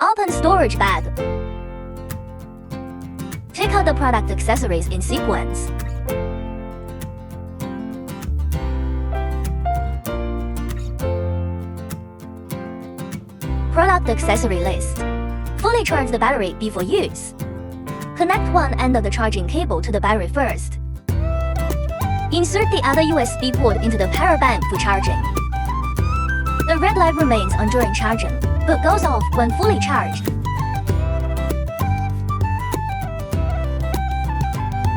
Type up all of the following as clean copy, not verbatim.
Open storage bag. Take out the product accessories in sequence. Product accessory list. Fully charge the battery before use. Connect one end of the charging cable to the battery first. Insert the other USB port into the power bank for charging. The red light remains on during charging, but goes off when fully charged.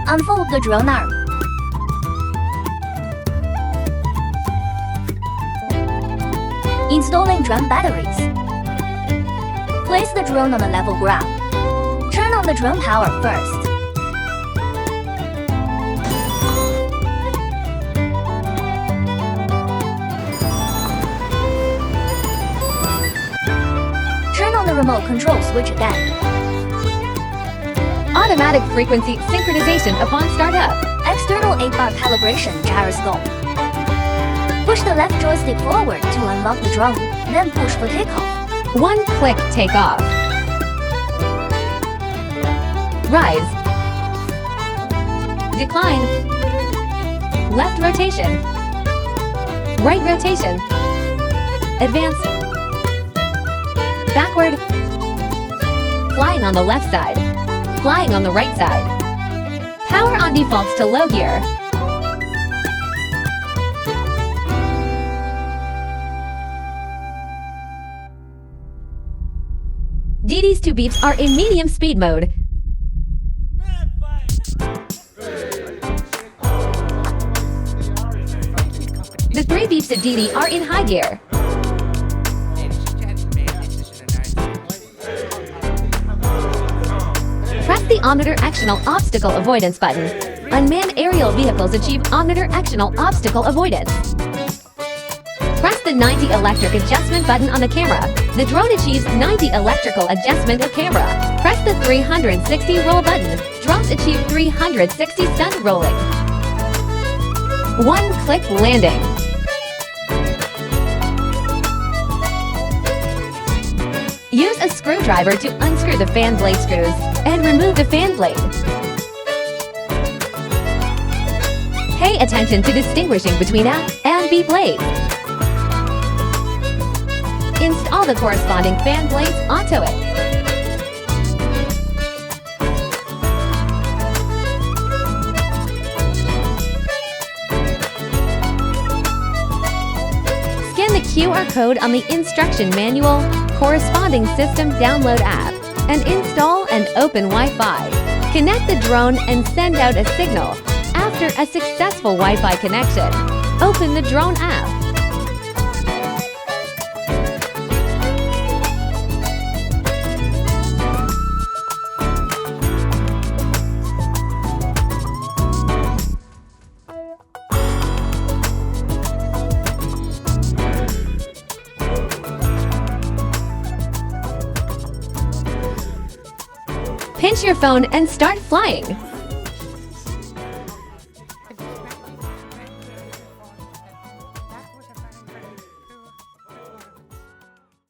Unfold the drone arm. Installing drone batteries. Place the drone on a level ground. Turn on the drone power first. Turn on the remote control switch again. Automatic frequency synchronization upon startup. External 8-bar calibration gyroscope. Push the left joystick forward to unlock the drone, then push for takeoff. One-click takeoff. Rise. Decline. Left rotation. Right rotation. Advance. Backward. Flying on the left side. Flying on the right side. Power on defaults to low gear. DD's 2 beeps are in medium speed mode. The 3 beeps at DD are in high gear. Press the Omnitor Actional Obstacle Avoidance button. Unmanned aerial vehicles achieve Omnitor Actional Obstacle Avoidance. Press the 90 electric adjustment button on the camera. The drone achieves 90 electrical adjustment of camera. Press the 360 roll button. Drones achieve 360 stunt rolling. One-click landing. Use a screwdriver to unscrew the fan blade screws and remove the fan blade. Pay attention to distinguishing between A and B blades. Install the corresponding fan blades onto it. Scan the QR code on the instruction manual, corresponding system download app, and install and open Wi-Fi. Connect the drone and send out a signal. After a successful Wi-Fi connection, open the drone app. Pinch your phone and start flying.